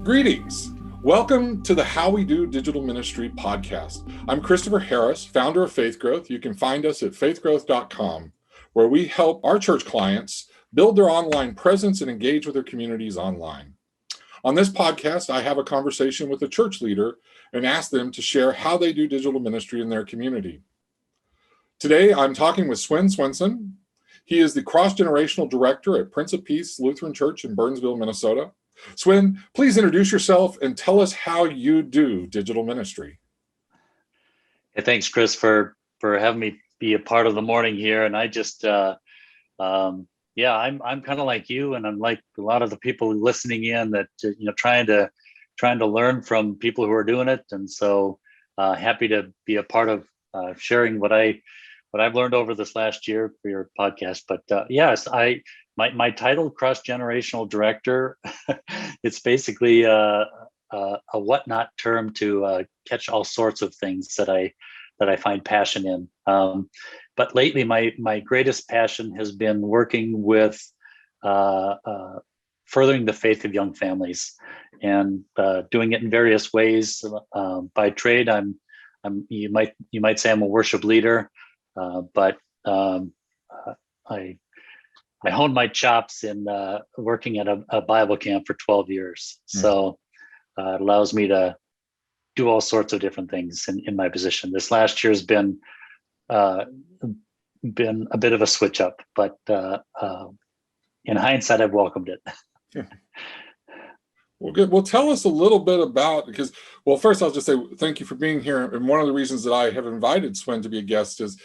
Greetings. Welcome to the How We Do Digital Ministry podcast. I'm Christopher Harris, founder of Faith Growth. You can find us at faithgrowth.com, where we help our church clients build their online presence and engage with their communities online. On this podcast, I have a conversation with a church leader and ask them to share how they do digital ministry in their community. Today, I'm talking with Swen Swenson. He is the Cross+Generational Director at Prince of Peace Lutheran Church in Burnsville, Minnesota. Swen, please introduce yourself and tell us how you do digital ministry. Hey, thanks, Chris, for having me be a part of the morning here. And I just, I'm kind of like you, and I'm like a lot of the people listening in that trying to learn from people who are doing it. And so happy to be a part of sharing what I've learned over this last year for your podcast. But yes, my title, Cross+Generational Director, it's basically a whatnot term to catch all sorts of things that I find passion in. But lately, my greatest passion has been working with furthering the faith of young families, and doing it in various ways. By trade, you might say I'm a worship leader, but I honed my chops in working at a Bible camp for 12 years. So it allows me to do all sorts of different things in my position. This last year has been a bit of a switch up, but in hindsight, I've welcomed it. Well, good. Well, tell us a little bit about, first I'll just say thank you for being here. And one of the reasons that I have invited Swen to be a guest is,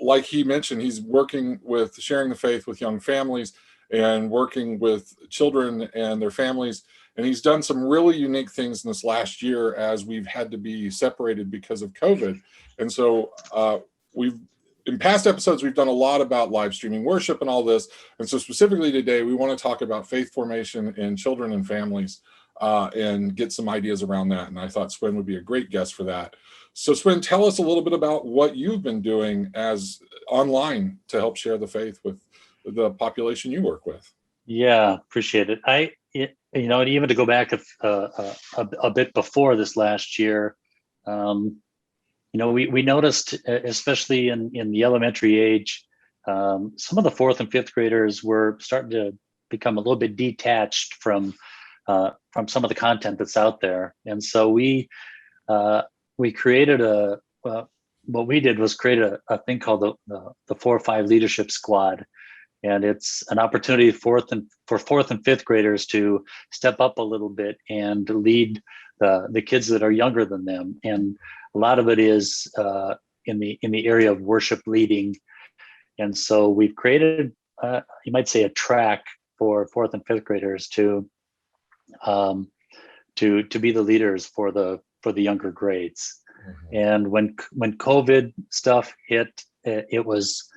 like he mentioned, he's working with sharing the faith with young families and working with children and their families. And he's done some really unique things in this last year as we've had to be separated because of COVID. And so in past episodes, we've done a lot about live streaming worship and all this. And so specifically today, we want to talk about faith formation in children and families and get some ideas around that. And I thought Swen would be a great guest for that. So Swen, tell us a little bit about what you've been doing as online to help share the faith with the population you work with. Yeah, appreciate it. Even to go back a bit before this last year, we noticed, especially in the elementary age, some of the fourth and fifth graders were starting to become a little bit detached from some of the content that's out there. And so we created what we did was create a thing called the 4 or 5 Leadership Squad. And it's an opportunity for fourth and fifth graders to step up a little bit and lead the kids that are younger than them. And a lot of it is in the area of worship leading. And so we've created, you might say, a track for fourth and fifth graders to be the leaders for the younger grades. Mm-hmm. And when COVID stuff hit, it was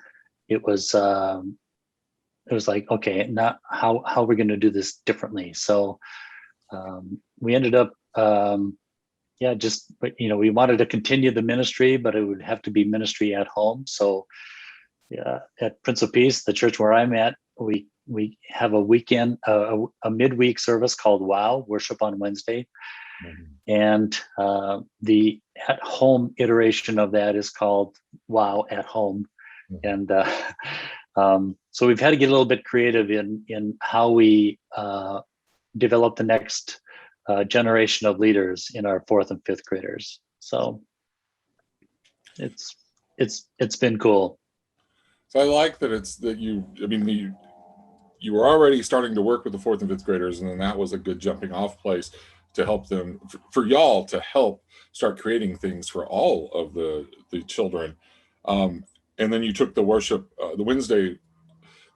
like, okay, now how are we going to do this differently? So we ended up, we wanted to continue the ministry, but it would have to be ministry at home. So at Prince of Peace, the church where I'm at, we have a weekend, a midweek service called WOW, Worship on Wednesday. Mm-hmm. And the at-home iteration of that is called WOW at Home. Mm-hmm. And so we've had to get a little bit creative in how we develop the next generation of leaders in our fourth and fifth graders. So it's been cool. So I like that you were already starting to work with the fourth and fifth graders, and then that was a good jumping off place to help them, for y'all to help start creating things for all of the children. And then you took the worship, the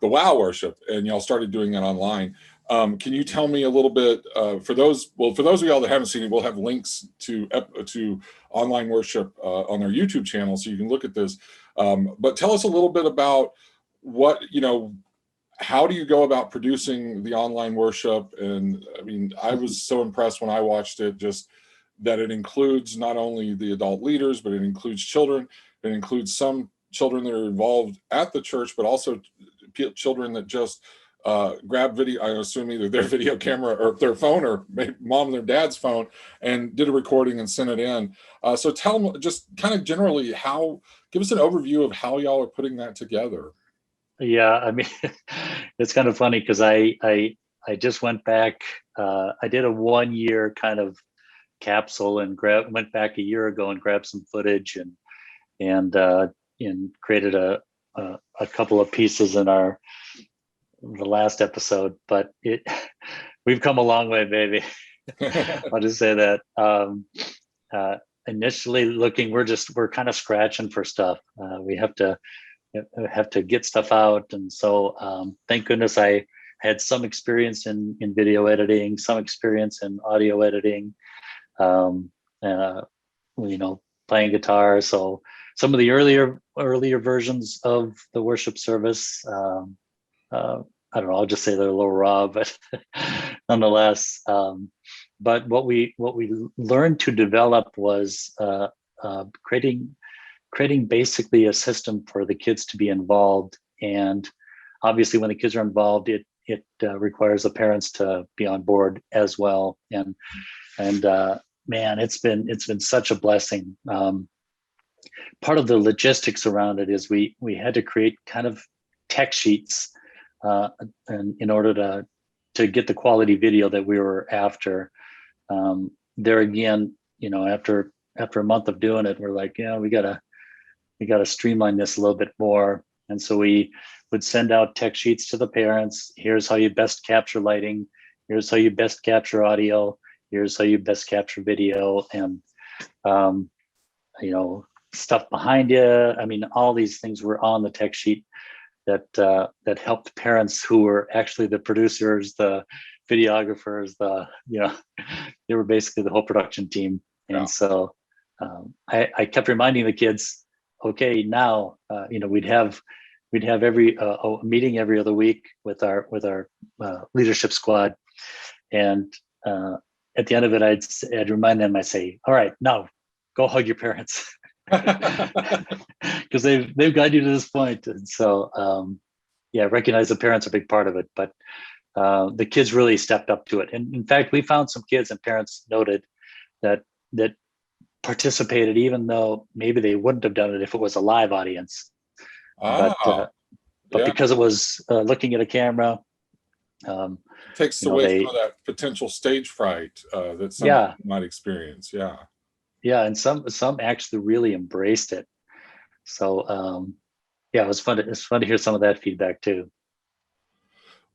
WOW worship, and y'all started doing that online. Can you tell me a little bit, for those of y'all that haven't seen it, we'll have links to online worship on our YouTube channel, so you can look at this. But tell us a little bit about how do you go about producing the online worship? And I was so impressed when I watched it, just that it includes not only the adult leaders, but it includes children. It includes some children that are involved at the church, but also children that just grabbed video, I assume either their video camera or their phone, or maybe mom and their dad's phone, and did a recording and sent it in. So tell them just kind of generally give us an overview of how y'all are putting that together. Yeah, I mean, it's kind of funny because I just went back. I did a 1 year kind of capsule and went back a year ago and grabbed some footage and created a couple of pieces in the last episode. But we've come a long way, baby. I'll just say that. Initially looking, we're kind of scratching for stuff. We have to get stuff out, and so thank goodness I had some experience in video editing, some experience in audio editing, playing guitar. So some of the earlier versions of the worship service, I don't know, I'll just say they're a little raw, but nonetheless. But what we learned to develop was creating basically a system for the kids to be involved. And obviously when the kids are involved, it requires the parents to be on board as well. And man, it's been such a blessing. Part of the logistics around it is we had to create kind of tech sheets and in order to get the quality video that we were after. There again, after a month of doing it, we're like, we gotta streamline this a little bit more. And so we would send out tech sheets to the parents. Here's how you best capture lighting. Here's how you best capture audio. Here's how you best capture video, and stuff behind you. I mean, all these things were on the tech sheet that helped parents who were actually the producers, the videographers, they were basically the whole production team. And so I kept reminding the kids, okay, now we'd have every a meeting every other week with our leadership squad, and at the end of it, I'd remind them. I say, all right, now go hug your parents. Because they've got you to this point. And so recognize the parents are a big part of it, but the kids really stepped up to it. And in fact, we found some kids and parents noted that participated, even though maybe they wouldn't have done it if it was a live audience. But because it was looking at a camera, takes away some of that potential stage fright that some might experience. Yeah, and some actually really embraced it. So it was fun. It's fun to hear some of that feedback too.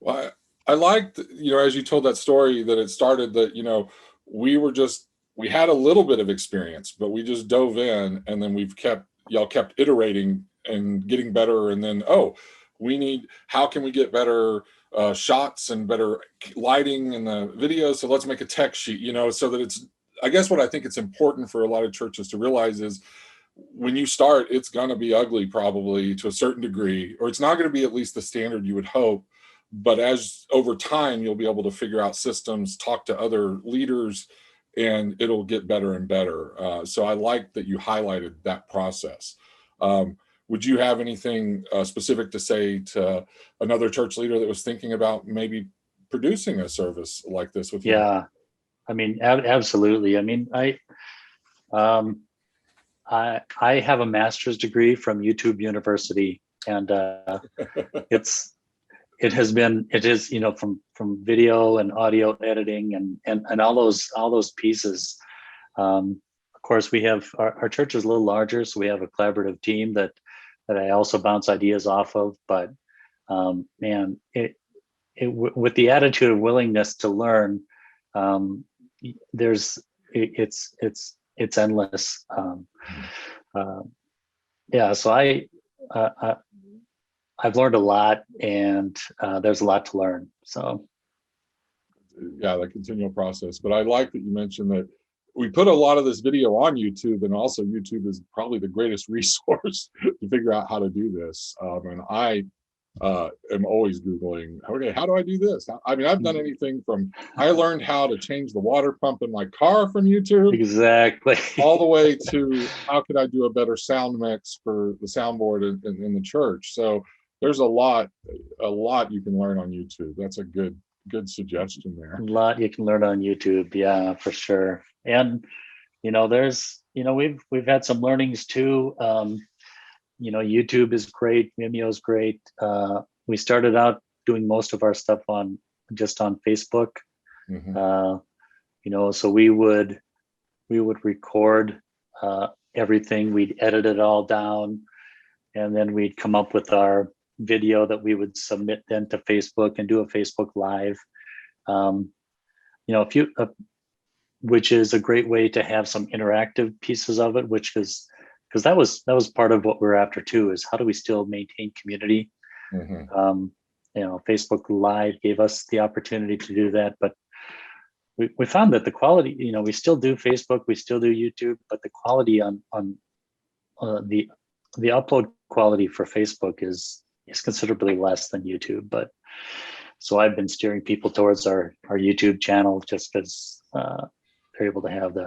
Well, I liked, as you told that story, that it started that we had a little bit of experience, but we just dove in, and then y'all kept iterating and getting better, and then how can we get better shots and better lighting in the video? So let's make a tech sheet, so that it's. I guess what I think it's important for a lot of churches to realize is when you start, it's going to be ugly probably to a certain degree, or it's not going to be at least the standard you would hope. But as over time, you'll be able to figure out systems, talk to other leaders, and it'll get better and better. So I like that you highlighted that process. Would you have anything specific to say to another church leader that was thinking about maybe producing a service like this with you? Yeah. I mean, absolutely. I mean, I have a master's degree from YouTube University, and it is from video and audio editing and all those pieces. Of course, we have our church is a little larger, so we have a collaborative team that I also bounce ideas off of. But with the attitude of willingness to learn. It's endless. So I've learned a lot, and there's a lot to learn. So the continual process. But I like that you mentioned that we put a lot of this video on YouTube, and also YouTube is probably the greatest resource to figure out how to do this. And I am always Googling, okay, how do I do this? I mean, I've done anything from, I learned how to change the water pump in my car from YouTube. Exactly. All the way to how could I do a better sound mix for the soundboard in the church. So there's a lot you can learn on YouTube. That's a good suggestion there. A lot you can learn on YouTube, yeah, for sure. And there's we've had some learnings too. YouTube is great, Vimeo is great. We started out doing most of our stuff just on Facebook. So we would record everything, we'd edit it all down, and then we'd come up with our video that we would submit then to Facebook and do a Facebook Live. Which is a great way to have some interactive pieces of it, because that was part of what we're after too, is how do we still maintain community? Facebook Live gave us the opportunity to do that, but we found that the quality, we still do Facebook, we still do YouTube, but the quality on the upload quality for Facebook is considerably less than YouTube. But so I've been steering people towards our YouTube channel just because they're able to have the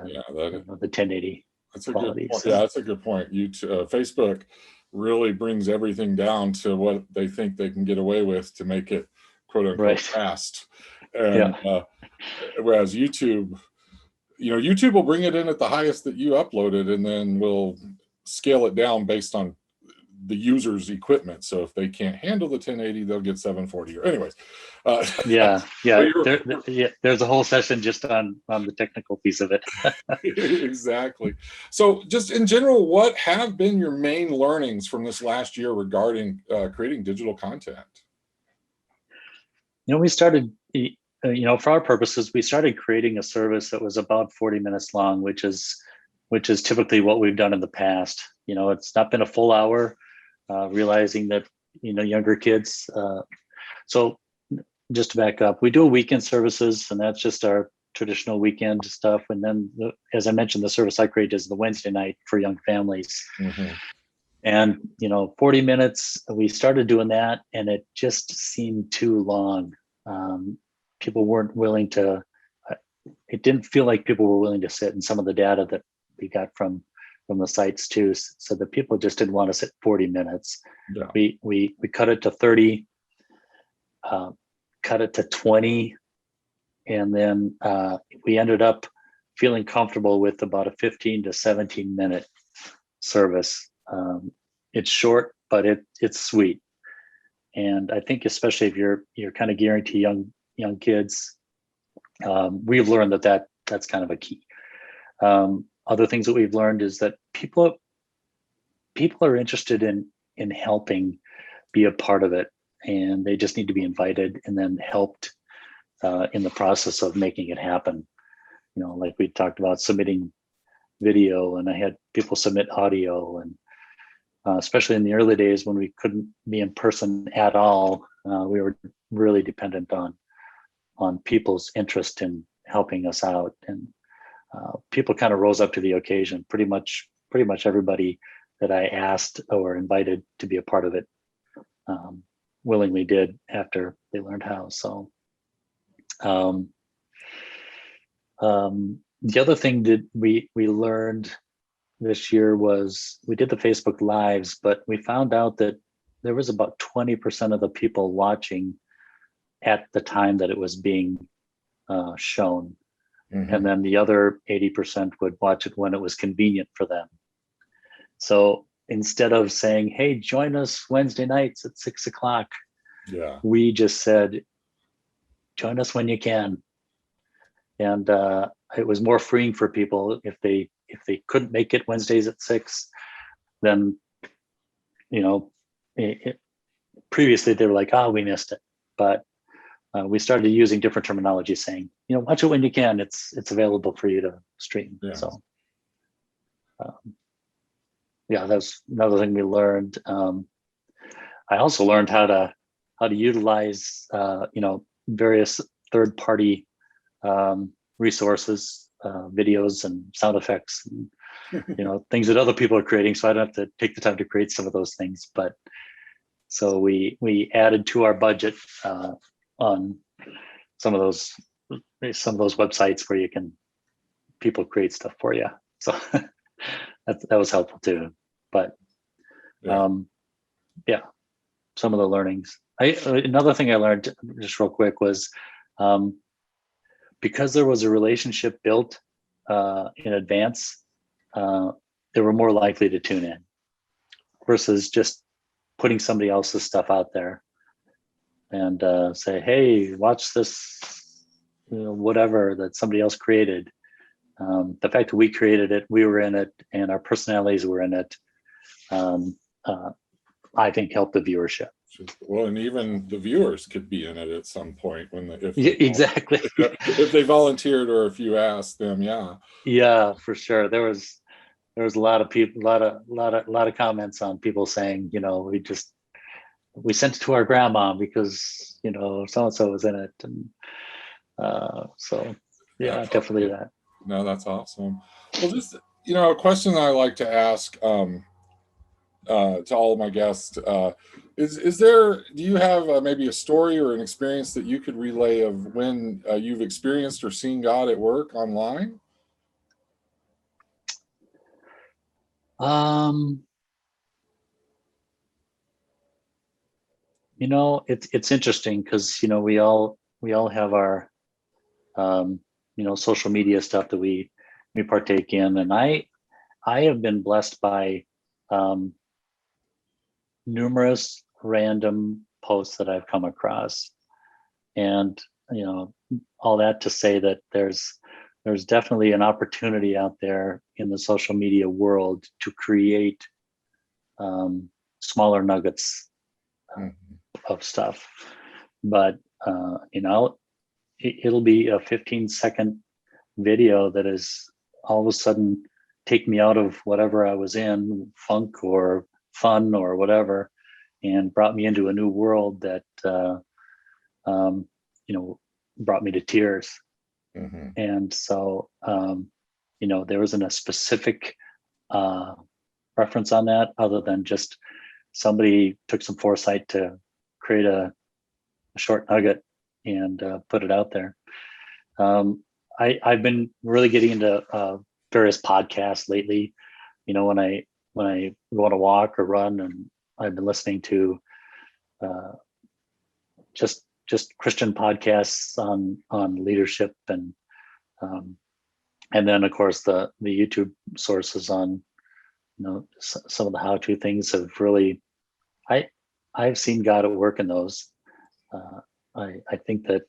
1080 quality. Yeah, that's a good point. YouTube, Facebook really brings everything down to what they think they can get away with to make it quote unquote fast. And whereas YouTube will bring it in at the highest that you uploaded, and then we'll scale it down based on the user's equipment. So if they can't handle the 1080, they'll get 740. Or anyways, there's a whole session just on the technical piece of it. Exactly. So just in general, what have been your main learnings from this last year regarding creating digital content? We started, for our purposes, we started creating a service that was about 40 minutes long, which is typically what we've done in the past. It's not been a full hour, realizing that, younger kids. So just to back up, we do weekend services, and that's just our traditional weekend stuff. And then, as I mentioned, the service I create is the Wednesday night for young families. And, 40 minutes, we started doing that, and it just seemed too long. People weren't willing to, it didn't feel like people were willing to sit, and some of the data that we got from the sites too, so that people just didn't want to sit 40 minutes. Yeah. We cut it to 30, cut it to 20, and then we ended up feeling comfortable with about a 15 to 17 minute service. It's short, but it's sweet. And I think especially if you're kind of gearing to young kids, we've learned that's kind of a key. Other things that we've learned is that people are interested in helping be a part of it, and they just need to be invited and then helped in the process of making it happen. Like we talked about submitting video, and I had people submit audio, and especially in the early days when we couldn't be in person at all, we were really dependent on people's interest in helping us out, and people kind of rose up to the occasion. Pretty much everybody that I asked or invited to be a part of it willingly did after they learned how. So the other thing that we learned this year was we did the Facebook Lives, but we found out that there was about 20% of the people watching at the time that it was being shown. And then the other 80% would watch it when it was convenient for them. So instead of saying, hey, join us Wednesday nights at 6 o'clock, we just said, join us when you can. And it was more freeing for people if they couldn't make it Wednesdays at 6, then, previously they were like, we missed it. But we started using different terminology, saying, watch it when you can. It's available for you to stream. Yeah. So, that's another thing we learned. I also learned how to utilize, various third-party resources, videos and sound effects, and, things that other people are creating. So I don't have to take the time to create some of those things. But so we added to our budget on some of those websites where people create stuff for you. So that was helpful too. But some of the learnings. Another thing I learned just real quick was, because there was a relationship built in advance, they were more likely to tune in versus just putting somebody else's stuff out there and say, hey, watch this, whatever that somebody else created. The fact that we created it, we were in it, and our personalities were in it, I think helped the viewership. Well, and even the viewers could be in it at some point Exactly. if they volunteered or if you asked them. Yeah, for sure. There was a lot of people, a lot of comments on people saying, we sent it to our grandma because so and so was in it, and so yeah, definitely that. No, that's awesome. Well, just a question that I like to ask to all of my guests is there, do you have maybe a story or an experience that you could relay of when you've experienced or seen God at work online? It's interesting because we all have our social media stuff that we partake in, and I have been blessed by numerous random posts that I've come across, and all that to say that there's definitely an opportunity out there in the social media world to create smaller nuggets of stuff, but it'll be a 15-second video that is all of a sudden take me out of whatever I was in, funk or fun or whatever, and brought me into a new world that brought me to tears. And so there wasn't a specific reference on that other than just somebody took some foresight to create a short nugget and put it out there. I've been really getting into various podcasts lately. When I go on a walk or run, and I've been listening to just Christian podcasts on leadership, and then of course the YouTube sources on some of the how-to things have really, I've seen God at work in those. I think that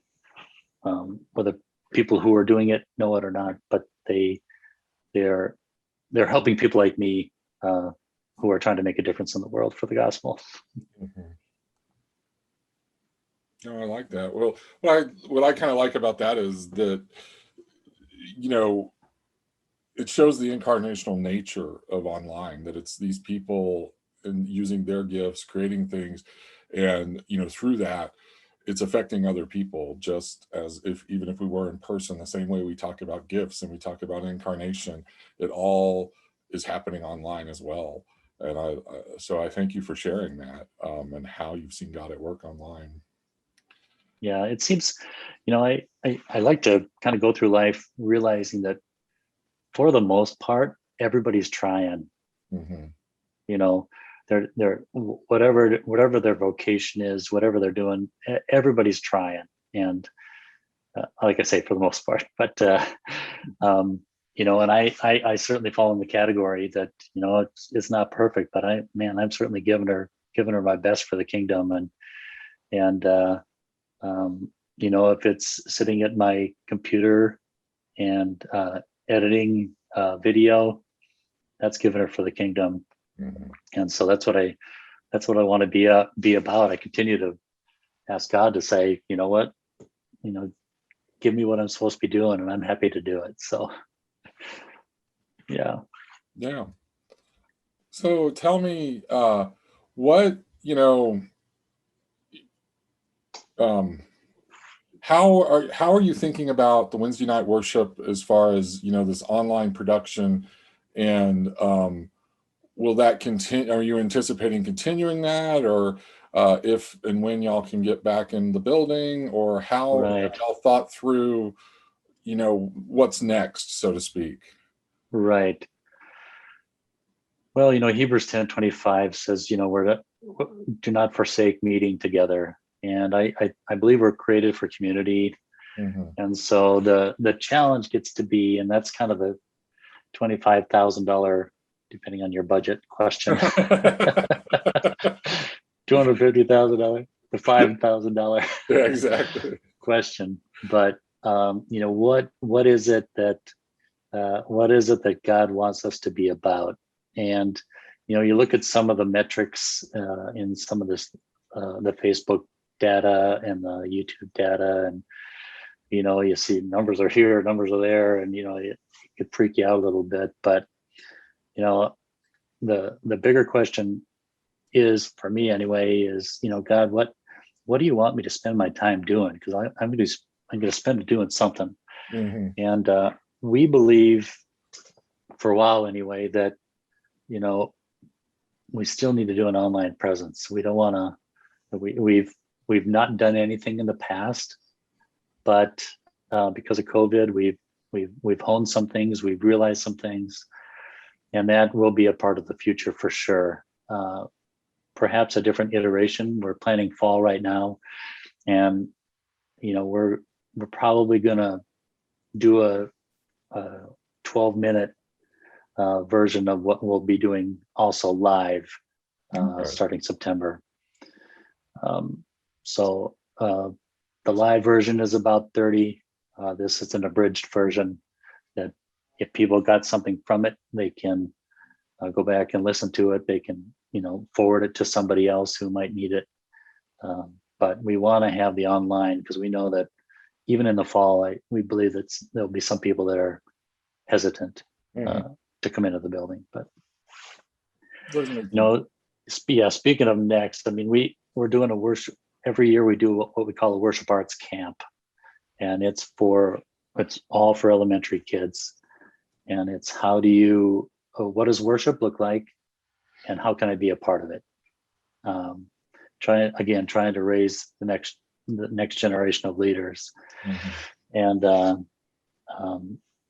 whether people who are doing it know it or not, but they're helping people like me who are trying to make a difference in the world for the gospel. I like that. Well, what I kind of like about that is that it shows the incarnational nature of online, that it's these people and using their gifts, creating things, and through that it's affecting other people, just as even if we were in person, the same way we talk about gifts and we talk about incarnation, it all is happening online as well. And so I thank you for sharing that and how you've seen God at work online. Yeah, it seems, I like to kind of go through life realizing that for the most part, everybody's trying. They're whatever their vocation is, whatever they're doing, everybody's trying. And like I say, for the most part, but and I certainly fall in the category that it's not perfect, but I'm certainly giving her my best for the kingdom, and if it's sitting at my computer and editing video, that's giving her for the kingdom. And so that's what I want to be about. I continue to ask God to say, what, give me what I'm supposed to be doing, and I'm happy to do it. So yeah. So tell me what how are you thinking about the Wednesday night worship as far as this online production, and will that continue? Are you anticipating continuing that, or if and when y'all can get back in the building, or how have y'all thought through what's next, so to speak? Right. Well, Hebrews 10:25 says, we're do not forsake meeting together. And I believe we're created for community. Mhm. And so the challenge gets to be, and that's kind of the $25,000, depending on your budget, question. $250,000 to $5,000 Yeah, exactly. question. But what is it that God wants us to be about? And you look at some of the metrics in some of this, the Facebook data and the YouTube data, and you see numbers are here, numbers are there, and it could freak you out a little bit. But the bigger question is, for me anyway, is God, what do you want me to spend my time doing? Because I'm going to spend it doing something. Mhm. And we believe, for a while anyway, that we still need to do an online presence. We don't want to. We've not done anything in the past, but because of COVID, we've honed some things, we've realized some things, and that will be a part of the future for sure. Perhaps a different iteration. We're planning fall right now, and we're probably gonna do a 12-minute version of what we'll be doing also live starting September. So the live version is about 30. This is an abridged version that if people got something from it, they can go back and listen to it. They can forward it to somebody else who might need it. But we want to have the online because we know that even in the fall, we believe that there'll be some people that are hesitant to come into the building. But speaking of next, I mean, we're doing a worship every year. We do what we call a worship arts camp, and it's all for elementary kids. And it's what does worship look like, and how can I be a part of it? Trying to raise the next generation of leaders. And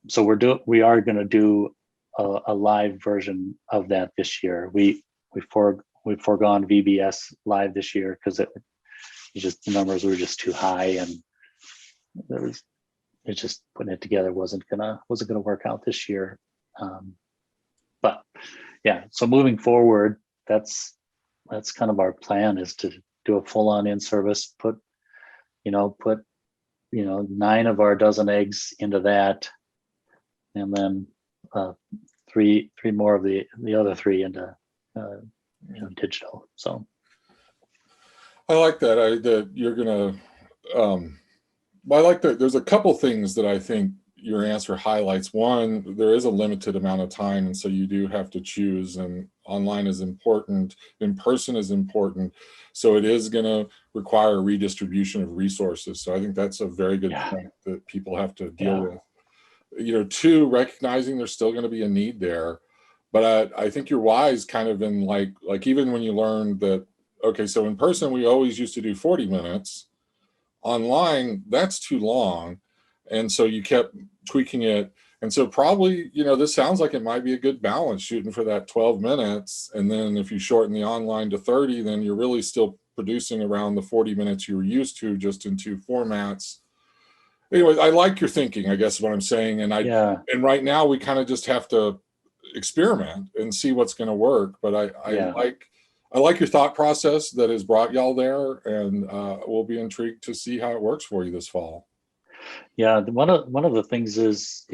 so we are going to do a live version of that this year. We've foregone VBS live this year because the numbers were just too high, and it's just putting it together wasn't gonna work out this year. But yeah, so moving forward, that's kind of our plan, is to do a full-on in-service, put 9 of our dozen eggs into that, and then 3 more of the other 3 into digital. So I like that. That you're gonna. I like that. There's a couple things that I think your answer highlights. One, there is a limited amount of time, and so you do have to choose. And online is important. In person is important. So it is going to require redistribution of resources. So I think that's a very good point that people have to deal with. 2, recognizing there's still going to be a need there. But I think you're wise, kind of in like even when you learn that, okay, so in person we always used to do 40 minutes. Online, that's too long. And so you kept tweaking it. And so probably, this sounds like it might be a good balance, shooting for that 12 minutes. And then if you shorten the online to 30, then you're really still producing around the 40 minutes you were used to, just in 2 formats. Anyway, I like your thinking, I guess is what I'm saying. And and right now we kind of just have to experiment and see what's going to work. But I like your thought process that has brought y'all there, and we'll be intrigued to see how it works for you this fall. Yeah, one of the things is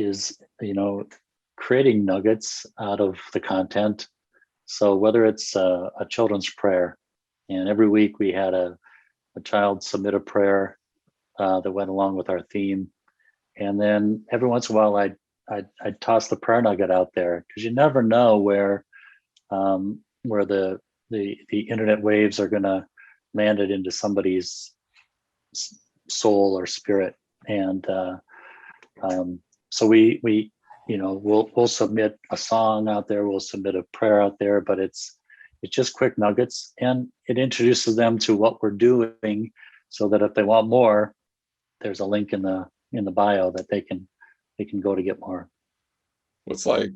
creating nuggets out of the content. So whether it's a children's prayer, and every week we had a child submit a prayer that went along with our theme, and then every once in a while I'd toss the prayer nugget out there, because you never know where the internet waves are going to land it into somebody's soul or spirit. And so we'll submit a song out there, we'll submit a prayer out there, but it's just quick nuggets, and it introduces them to what we're doing, so that if they want more, there's a link in the bio that they can go to get more. It's like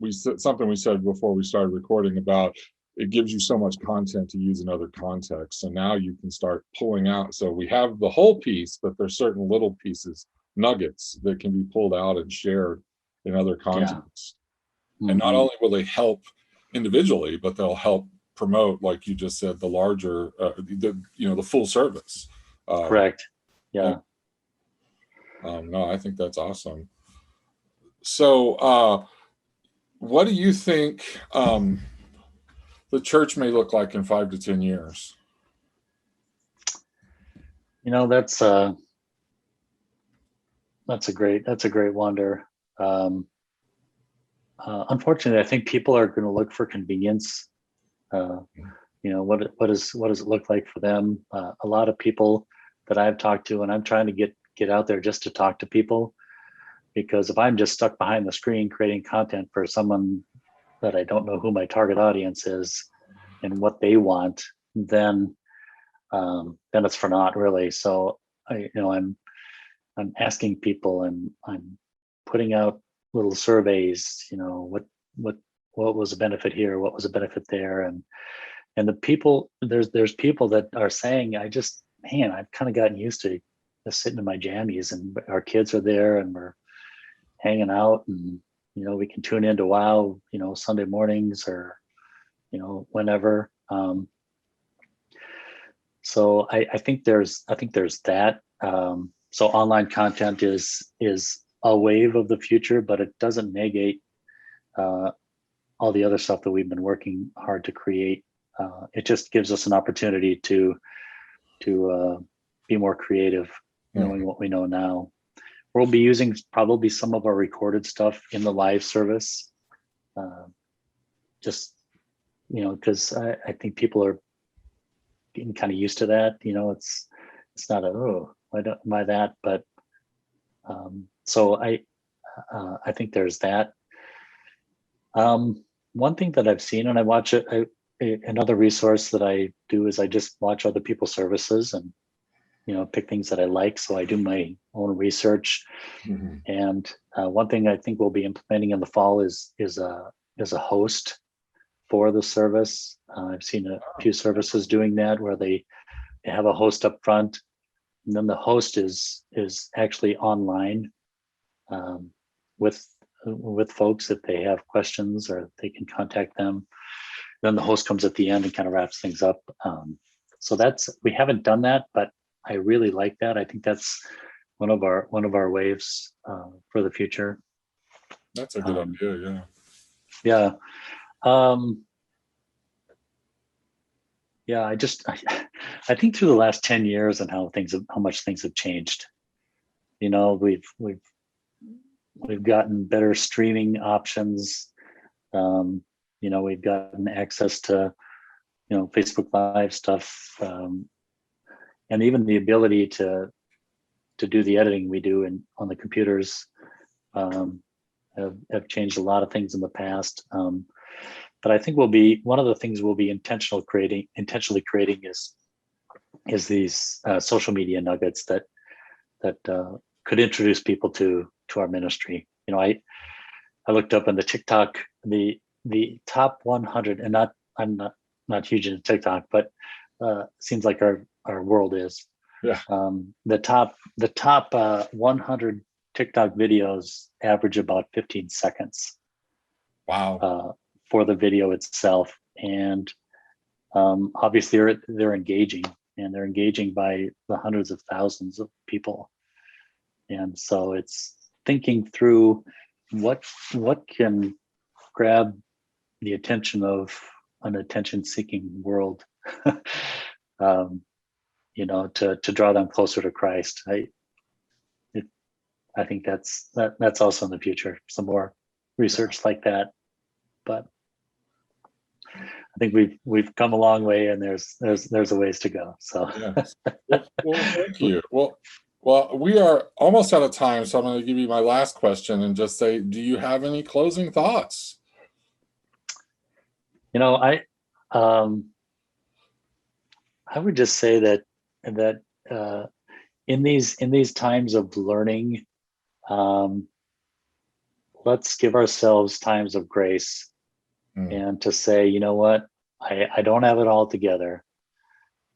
we said something we said before we started recording about it gives you so much content to use in other contexts. So now you can start pulling out. So we have the whole piece, but there's certain little pieces, nuggets that can be pulled out and shared in other contexts. And not only will they help individually, but they'll help promote, like you just said, the larger, the full service. Correct. Yeah. No, I think that's awesome. So what do you think the church may look like in 5 to 10 years? That's a great wonder. Unfortunately, I think people are going to look for convenience. What does it look like for them? A lot of people that I've talked to, and I'm trying to get out there just to talk to people, because if I'm just stuck behind the screen creating content for someone that I don't know who my target audience is and what they want, then it's for naught, really. So I'm asking people, and I'm putting out little surveys. What was a benefit here? What was a benefit there? And the people, there's people that are saying, I've kind of gotten used to just sitting in my jammies, and our kids are there, and we're hanging out, and we can tune into WOW, Sunday mornings, or whenever. So I think there's that. So online content is a wave of the future, but it doesn't negate all the other stuff that we've been working hard to create. It just gives us an opportunity to be more creative, knowing what we know now. We'll be using probably some of our recorded stuff in the live service, because I think people are getting kind of used to that. It's not why that, but so I think there's that. One thing that I've seen, and I watch another resource that I do is I just watch other people's services and pick things that I like. So I do my own research. And one thing I think we'll be implementing in the fall is a host for the service. I've seen a few services doing that, where they have a host up front, and then the host is actually online with folks if they have questions, or they can contact them. Then the host comes at the end and kind of wraps things up. So we haven't done that, but I really like that. I think that's one of our waves for the future. That's a good idea. Yeah. I think through the last 10 years and how much things have changed. We've gotten better streaming options. We've gotten access to Facebook Live stuff, and even the ability to do the editing we do on the computers have changed a lot of things in the past. But I think one of the things we'll be intentionally creating is these social media nuggets that could introduce people to our ministry. I looked up in the TikTok, the top 100, and I'm not huge into TikTok, but seems like our world is. Yeah. The top 100 TikTok videos average about 15 seconds. Wow. For the video itself, and obviously they're engaging, and they're engaging by the hundreds of thousands of people. And so it's thinking through what can grab the attention of an attention-seeking world, to draw them closer to Christ. I think that's also in the future. Some more research like that, but I think we've come a long way, and there's a ways to go. So yes. Well, thank you. Well, we are almost out of time, so I'm going to give you my last question and just say, do you have any closing thoughts? I would just say that in these times of learning, let's give ourselves times of grace, and to say, you know what, I don't have it all together.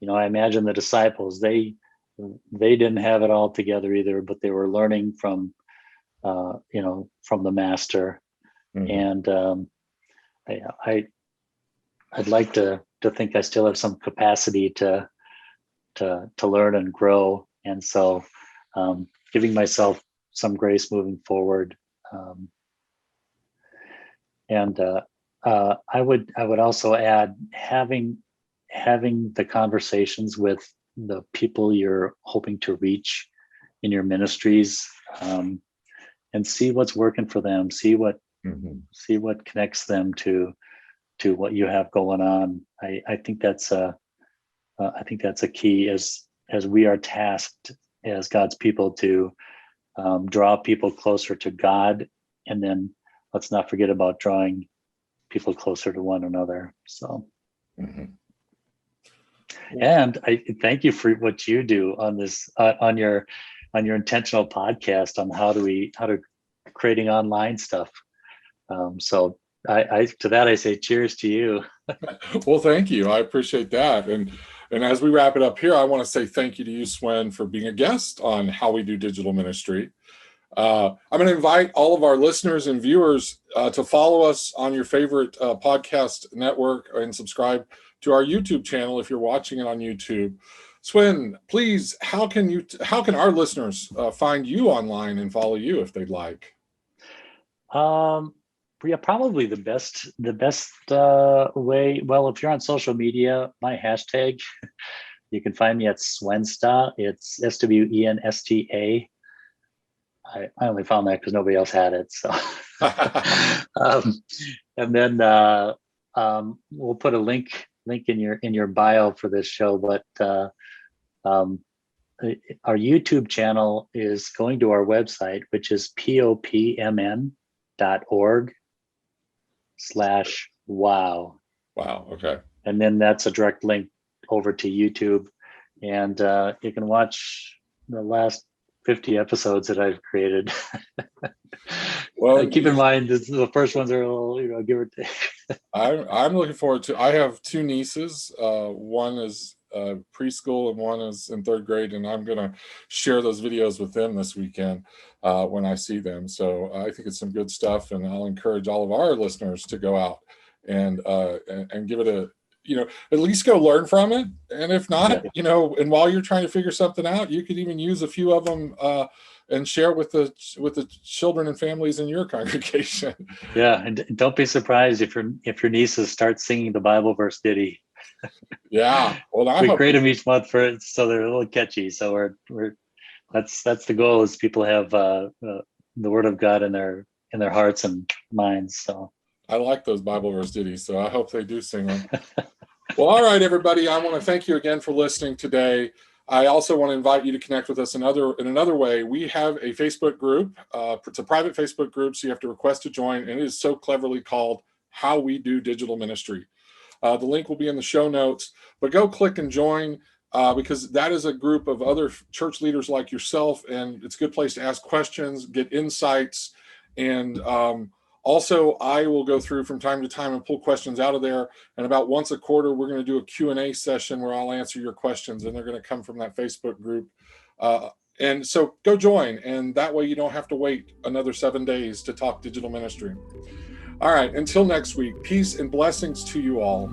I imagine the disciples, they didn't have it all together either, but they were learning from from the master. And I'd like to think I still have some capacity to learn and grow, and so giving myself some grace moving forward. And I would also add having the conversations with the people you're hoping to reach in your ministries, and see what's working for them, see what connects them to what you have going on. I think that's a key as we are tasked as God's people to draw people closer to God, and then let's not forget about drawing people closer to one another. So, and I thank you for what you do on this on your intentional podcast on how to creating online stuff. So I to that I say cheers to you. Well, thank you. I appreciate that. And as we wrap it up here, I want to say thank you to you, Swen, for being a guest on How We Do Digital Ministry. I'm going to invite all of our listeners and viewers to follow us on your favorite podcast network and subscribe to our YouTube channel if you're watching it on YouTube. Swen, please, how can our listeners find you online and follow you if they'd like? Yeah, probably the best way. Well, if you're on social media, my hashtag, you can find me at Swensta. It's SWENSTA. I only found that because nobody else had it. So, and then we'll put a link in your bio for this show. But our YouTube channel is going to our website, which is popmn.org/wow. Wow. Okay. And then that's a direct link over to YouTube, and you can watch the last 50 episodes that I've created. Well, keep in mind the first ones are a little, give or take. I'm looking forward to. I have two nieces. One is preschool and one is in third grade, and I'm going to share those videos with them this weekend when I see them. So I think it's some good stuff, and I'll encourage all of our listeners to go out and give it a, at least go learn from it. And if not, and while you're trying to figure something out, you could even use a few of them and share with the children and families in your congregation. Yeah, and don't be surprised if your nieces start singing the Bible verse ditty. Yeah, well, we create them each month for it, so they're a little catchy. So that's the goal, is people have the Word of God in their hearts and minds. So I like those Bible verse ditties, so I hope they do sing them. Well, all right, everybody. I want to thank you again for listening today. I also want to invite you to connect with us in another way. We have a Facebook group. It's a private Facebook group, so you have to request to join, and it is so cleverly called How We Do Digital Ministry. The link will be in the show notes, but go click and join because that is a group of other church leaders like yourself, and it's a good place to ask questions, get insights, and also, I will go through from time to time and pull questions out of there. And about once a quarter, we're going to do a Q&A session where I'll answer your questions, and they're going to come from that Facebook group. And so go join, and that way you don't have to wait another 7 days to talk digital ministry. All right, until next week, peace and blessings to you all.